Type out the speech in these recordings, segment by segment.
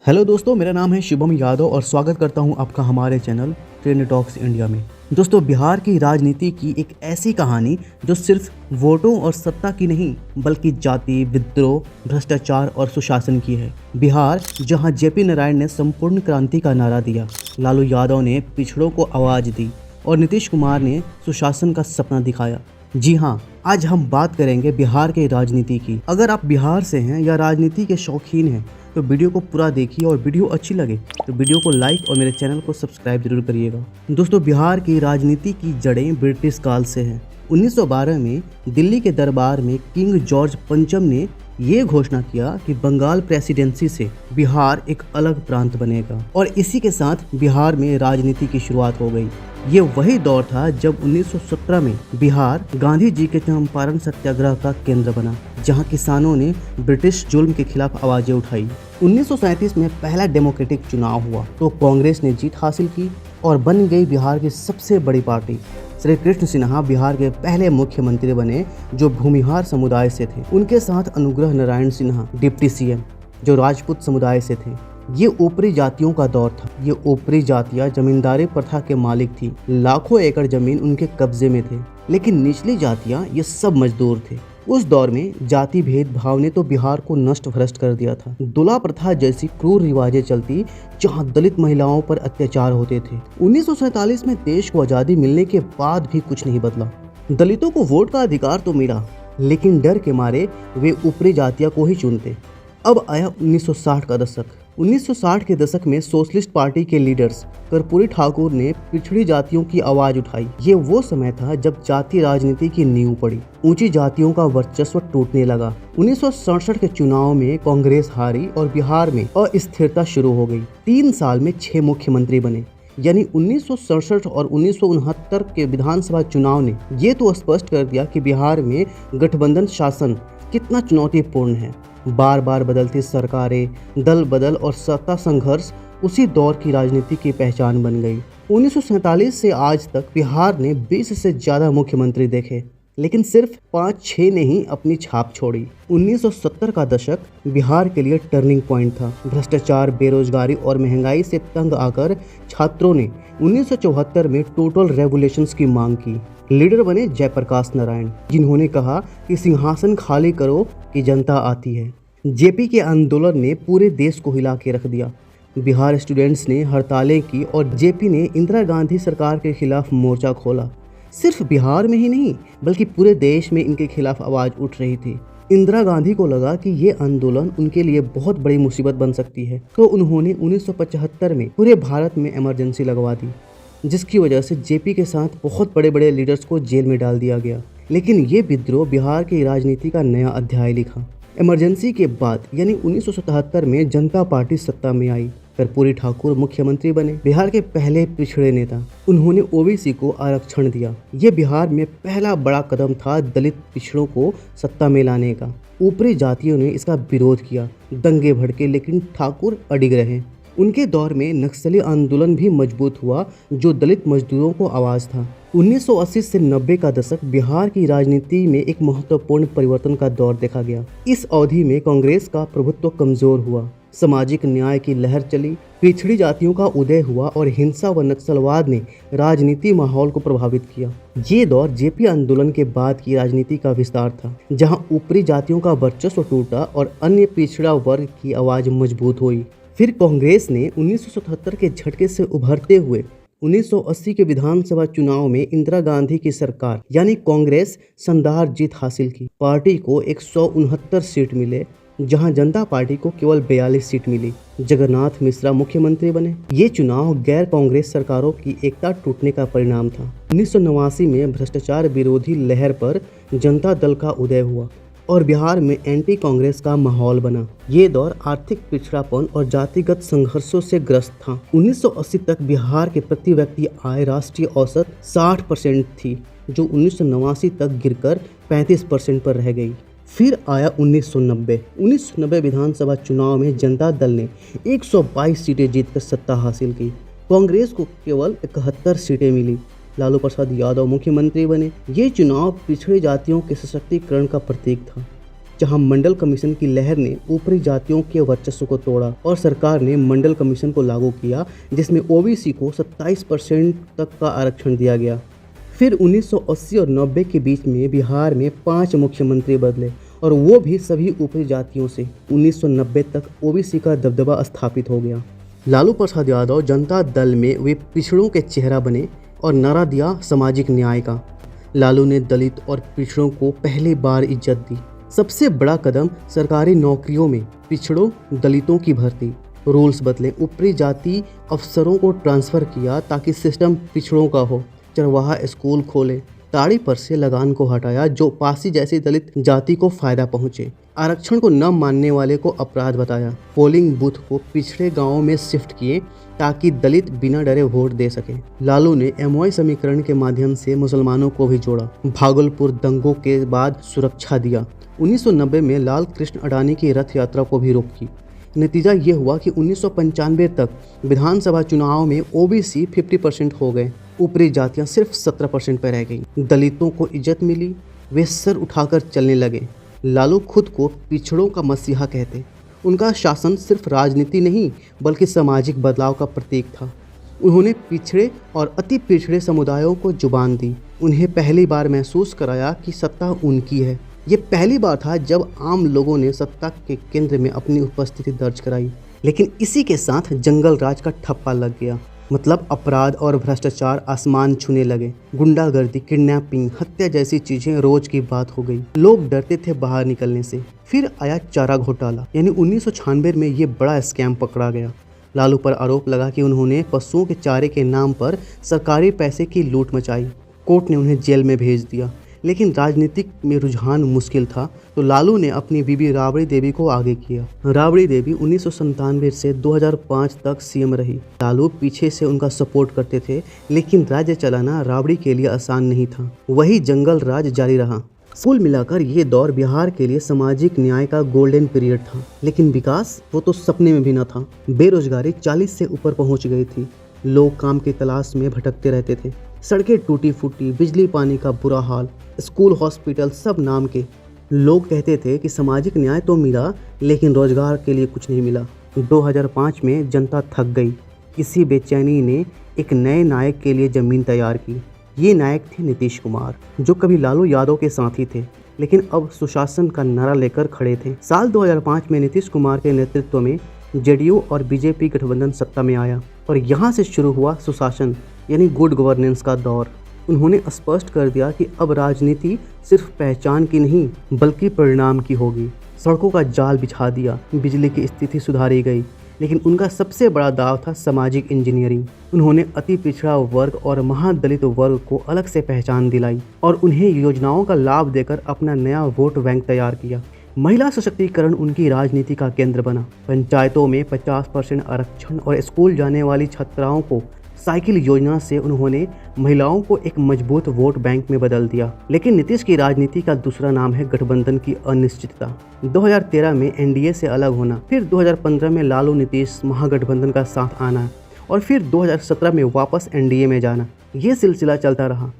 Hello दोस्तों, मेरा नाम है शुभम यादव और स्वागत करता हूं आपका हमारे चैनल ट्रेंड टॉक्स इंडिया में। दोस्तों, बिहार की राजनीति की एक ऐसी कहानी जो सिर्फ वोटों और सत्ता की नहीं बल्कि जाति, विद्रोह, भ्रष्टाचार और सुशासन की है। बिहार, जहां जेपी नारायण ने संपूर्ण क्रांति का नारा दिया, लालू यादव ने पिछड़ों को आवाज दी और नीतीश कुमार ने सुशासन का सपना दिखाया। जी हाँ, आज हम बात करेंगे बिहार के राजनीति की। अगर आप बिहार से हैं या राजनीति के शौकीन हैं तो वीडियो को पूरा देखिए और वीडियो अच्छी लगे तो वीडियो को लाइक और मेरे चैनल को सब्सक्राइब जरूर करिएगा। दोस्तों, बिहार की राजनीति की जड़ें ब्रिटिश काल से हैं। 1912 में दिल्ली के दरबार में किंग जॉर्ज पंचम ने ये घोषणा किया कि बंगाल प्रेसिडेंसी से बिहार एक अलग प्रांत बनेगा और इसी के साथ बिहार में राजनीति की शुरुआत हो गई। ये वही दौर था जब 1917 में बिहार गांधी जी के चंपारण सत्याग्रह का केंद्र बना, जहां किसानों ने ब्रिटिश जुल्म के खिलाफ आवाजें उठाई। 1937 में पहला डेमोक्रेटिक चुनाव हुआ तो कांग्रेस ने जीत हासिल की और बन गई बिहार की सबसे बड़ी पार्टी। श्री कृष्ण सिन्हा बिहार के पहले मुख्यमंत्री बने जो भूमिहार समुदाय से थे। उनके साथ अनुग्रह नारायण सिन्हा डिप्टी सीएम जो राजपूत समुदाय से थे। ये ऊपरी जातियों का दौर था। ये ऊपरी जातियां जमींदारी प्रथा के मालिक थी। लाखों एकड़ जमीन उनके कब्जे में थे, लेकिन निचली जातियां ये सब मजदूर थे। उस दौर में जाति भेदभाव ने तो बिहार को नष्ट भ्रष्ट कर दिया था। दुला प्रथा जैसी क्रूर रिवाजें चलती जहां दलित महिलाओं पर अत्याचार होते थे। 1947 में देश को आजादी मिलने के बाद भी कुछ नहीं बदला। दलितों को वोट का अधिकार तो मिला, लेकिन डर के मारे वे ऊपरी जातियों को ही चुनते। अब आया 1960 का दशक। 1960 के दशक में सोशलिस्ट पार्टी के लीडर्स कर्पूरी ठाकुर ने पिछड़ी जातियों की आवाज उठाई। ये वो समय था जब जातीय राजनीति की नींव पड़ी। ऊंची जातियों का वर्चस्व टूटने लगा। 1967 के चुनाव में कांग्रेस हारी और बिहार में अस्थिरता शुरू हो गई। 3 साल में 6 मुख्यमंत्री बने। यानी 1967 और 1969 के विधानसभा चुनाव ने ये तो स्पष्ट कर दिया कि बिहार में गठबंधन शासन कितना चुनौतीपूर्ण है। बार बार बदलती सरकारें, दल बदल और सत्ता संघर्ष उसी दौर की राजनीति की पहचान बन गई। 1947 से आज तक बिहार ने 20 से ज्यादा मुख्यमंत्री देखे, लेकिन सिर्फ 5-6 ने ही अपनी छाप छोड़ी। 1970 का दशक बिहार के लिए टर्निंग पॉइंट था। भ्रष्टाचार, बेरोजगारी और महंगाई से तंग आकर छात्रों ने 1974 में टोटल रेगुलेशंस की मांग की। लीडर बने जयप्रकाश नारायण, जिन्होंने कहा कि सिंहासन खाली करो कि जनता आती है। जेपी के आंदोलन ने पूरे देश को हिला के रख दिया। बिहार स्टूडेंट्स ने हड़तालें की और जेपी ने इंदिरा गांधी सरकार के खिलाफ मोर्चा खोला। सिर्फ बिहार में ही नहीं बल्कि पूरे देश में इनके खिलाफ आवाज उठ रही थी। इंदिरा गांधी को लगा कि ये आंदोलन उनके लिए बहुत बड़ी मुसीबत बन सकती है, तो उन्होंने 1975 में पूरे भारत में इमरजेंसी लगवा दी, जिसकी वजह से जेपी के साथ बहुत बड़े बड़े लीडर्स को जेल में डाल दिया गया। लेकिन ये विद्रोह बिहार की राजनीति का नया अध्याय लिखा। इमरजेंसी के बाद यानी 1977 में जनता पार्टी सत्ता में आई। कर्पूरी ठाकुर मुख्यमंत्री बने, बिहार के पहले पिछड़े नेता। उन्होंने ओबीसी को आरक्षण दिया। ये बिहार में पहला बड़ा कदम था दलित पिछड़ों को सत्ता में लाने का। ऊपरी जातियों ने इसका विरोध किया, दंगे भड़के, लेकिन ठाकुर अडिग रहे। उनके दौर में नक्सली आंदोलन भी मजबूत हुआ, जो दलित मजदूरों को आवाज था। 1980 से 90 का दशक बिहार की राजनीति में एक महत्वपूर्ण परिवर्तन का दौर देखा गया। इस अवधि में कांग्रेस का प्रभुत्व कमजोर हुआ, सामाजिक न्याय की लहर चली, पिछड़ी जातियों का उदय हुआ और हिंसा व नक्सलवाद ने राजनीति माहौल को प्रभावित किया। ये दौर जेपी आंदोलन के बाद की राजनीति का विस्तार था, जहां ऊपरी जातियों का वर्चस्व टूटा और अन्य पिछड़ा वर्ग की आवाज मजबूत हुई। फिर कांग्रेस ने 1977 के झटके से उभरते हुए 1980 के विधानसभा चुनाव में इंदिरा गांधी की सरकार यानी कांग्रेस शानदार जीत हासिल की। पार्टी को 169 सीट मिले, जहां जनता पार्टी को केवल 42 सीट मिली। जगन्नाथ मिश्रा मुख्यमंत्री बने। ये चुनाव गैर कांग्रेस सरकारों की एकता टूटने का परिणाम था। 1989 में भ्रष्टाचार विरोधी लहर पर जनता दल का उदय हुआ और बिहार में एंटी कांग्रेस का माहौल बना। ये दौर आर्थिक पिछड़ापन और जातिगत संघर्षों से ग्रस्त था। 1980 तक बिहार के प्रति व्यक्ति आय राष्ट्रीय औसत 60% थी, जो 1989 तक गिरकर 35% पर रह गई। फिर आया 1990 विधानसभा चुनाव में जनता दल ने 122 सीटें जीतकर सत्ता हासिल की। कांग्रेस को केवल 71 सीटें मिली। लालू प्रसाद यादव मुख्यमंत्री बने। ये चुनाव पिछड़ी जातियों के सशक्तिकरण का प्रतीक था। जहां मंडल कमीशन की लहर ने ऊपरी जातियों के वर्चस्व को तोड़ा और सरकार ने मंडल कमीशन को लागू किया, जिसमें ओबीसी को 27% तक का आरक्षण दिया गया। फिर 1980 और 90 के बीच में बिहार में 5 मुख्यमंत्री बदले और वो भी सभी ऊपरी जातियों से। 1990 तक ओबीसी का दबदबा स्थापित हो गया। लालू प्रसाद यादव जनता दल में वे पिछड़ों के चेहरा बने और नारा दिया सामाजिक न्याय का। लालू ने दलित और पिछड़ों को पहली बार इज्जत दी। सबसे बड़ा कदम सरकारी नौकरियों में पिछड़ों दलितों की भर्ती। रूल्स बदले, ऊपरी जाति अफसरों को ट्रांसफ़र किया ताकि सिस्टम पिछड़ों का हो। चरवाहा स्कूल खोले, ताड़ी पर से लगान को हटाया जो पासी जैसी दलित जाति को फायदा पहुंचे। आरक्षण को न मानने वाले को अपराध बताया। पोलिंग बूथ को पिछड़े गांवों में शिफ्ट किए ताकि दलित बिना डरे वोट दे सके। लालू ने एमवाई समीकरण के माध्यम से मुसलमानों को भी जोड़ा। भागलपुर दंगों के बाद सुरक्षा दिया। 1990 में लाल कृष्ण अडानी की रथ यात्रा को भी रोकी। नतीजा ये हुआ कि 1995 तक विधानसभा चुनाव में ओबीसी 50% हो गए, ऊपरी जातियां सिर्फ 17% पर रह गईं। दलितों को इज्जत मिली, वे सर उठाकर चलने लगे। लालू खुद को पिछड़ों का मसीहा कहते। उनका शासन सिर्फ राजनीति नहीं बल्कि सामाजिक बदलाव का प्रतीक था। उन्होंने पिछड़े और अति पिछड़े समुदायों को जुबान दी। उन्हें पहली बार महसूस कराया कि सत्ता उनकी है। ये पहली बार था जब आम लोगों ने सत्ता के केंद्र में अपनी उपस्थिति दर्ज कराई। लेकिन इसी के साथ जंगल राज का ठप्पा लग गया। मतलब अपराध और भ्रष्टाचार आसमान छूने लगे। गुंडागर्दी, किडनैपिंग, हत्या जैसी चीजें रोज की बात हो गई। लोग डरते थे बाहर निकलने से। फिर आया चारा घोटाला, यानी 1996 में ये बड़ा स्कैम पकड़ा गया। लालू पर आरोप लगा कि उन्होंने पशुओं के चारे के नाम पर सरकारी पैसे की लूट मचाई। कोर्ट ने उन्हें जेल में भेज दिया। लेकिन राजनीतिक में रुझान मुश्किल था तो लालू ने अपनी बीबी राबड़ी देवी को आगे किया। राबड़ी देवी 1997 से 2005 तक सीएम रही। लालू पीछे से उनका सपोर्ट करते थे, लेकिन राज्य चलाना राबड़ी के लिए आसान नहीं था। वही जंगल राज जारी रहा। कुल मिलाकर ये दौर बिहार के लिए सामाजिक न्याय का गोल्डन पीरियड था। लेकिन विकास वो तो सपने में भी न था। बेरोजगारी 40 से ऊपर पहुंच गई थी। लोग काम की तलाश में भटकते रहते थे। सड़कें टूटी फूटी, बिजली पानी का बुरा हाल, स्कूल हॉस्पिटल सब नाम के। लोग कहते थे कि सामाजिक न्याय तो मिला लेकिन रोजगार के लिए कुछ नहीं मिला। 2005 में जनता थक गई। इसी बेचैनी ने एक नए नायक के लिए जमीन तैयार की। ये नायक थे नीतीश कुमार, जो कभी लालू यादव के साथी थे लेकिन अब सुशासन का नारा लेकर खड़े थे। साल 2005 में नीतीश कुमार के नेतृत्व में जेडीयू और बीजेपी गठबंधन सत्ता में आया और यहाँ से शुरू हुआ सुशासन यानी गुड गवर्नेंस का दौर। उन्होंने स्पष्ट कर दिया कि अब राजनीति सिर्फ पहचान की नहीं बल्कि परिणाम की होगी। सड़कों का जाल बिछा दिया, बिजली की स्थिति सुधारी गई, लेकिन उनका सबसे बड़ा दाव था सामाजिक इंजीनियरिंग। उन्होंने अति पिछड़ा वर्ग और महादलित वर्ग को अलग से पहचान दिलाई और उन्हें योजनाओं का लाभ देकर अपना नया वोट बैंक तैयार किया। महिला सशक्तिकरण उनकी राजनीति का केंद्र बना। पंचायतों में 50% आरक्षण और स्कूल जाने वाली छात्राओं को साइकिल योजना से उन्होंने महिलाओं को एक मजबूत वोट बैंक में बदल दिया। लेकिन नीतीश की राजनीति का दूसरा नाम है गठबंधन की अनिश्चितता। 2013 में एनडीए से अलग होना, फिर 2015 में लालू नीतीश महागठबंधन का साथ आना और फिर 2017 में वापस एनडीए में जाना। ये सिलसिला चलता रहा।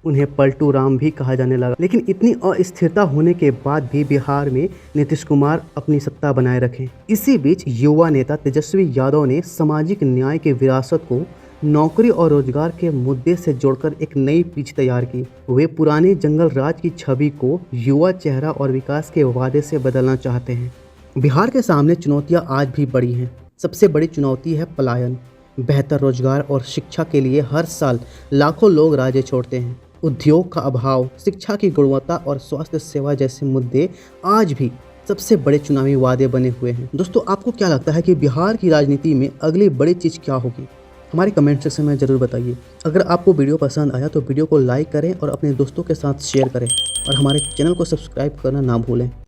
उन्हें पलटू राम भी कहा जाने लगा। लेकिन इतनी अस्थिरता होने के बाद भी बिहार में नीतीश कुमार अपनी सत्ता बनाए रखे। इसी बीच युवा नेता तेजस्वी यादव ने सामाजिक न्याय की विरासत को नौकरी और रोजगार के मुद्दे से जोड़कर एक नई पिच तैयार की। वे पुराने जंगल राज की छवि को युवा चेहरा और विकास के वादे से बदलना चाहते हैं। बिहार के सामने चुनौतियाँ आज भी बड़ी हैं। सबसे बड़ी चुनौती है पलायन। बेहतर रोजगार और शिक्षा के लिए हर साल लाखों लोग राज्य छोड़ते हैं। उद्योग का अभाव, शिक्षा की गुणवत्ता और स्वास्थ्य सेवा जैसे मुद्दे आज भी सबसे बड़े चुनावी वादे बने हुए हैं। दोस्तों, आपको क्या लगता है कि बिहार की राजनीति में अगली बड़ी चीज़ क्या होगी? हमारे कमेंट सेक्शन में ज़रूर बताइए। अगर आपको वीडियो पसंद आया तो वीडियो को लाइक करें और अपने दोस्तों के साथ शेयर करें और हमारे चैनल को सब्सक्राइब करना ना भूलें।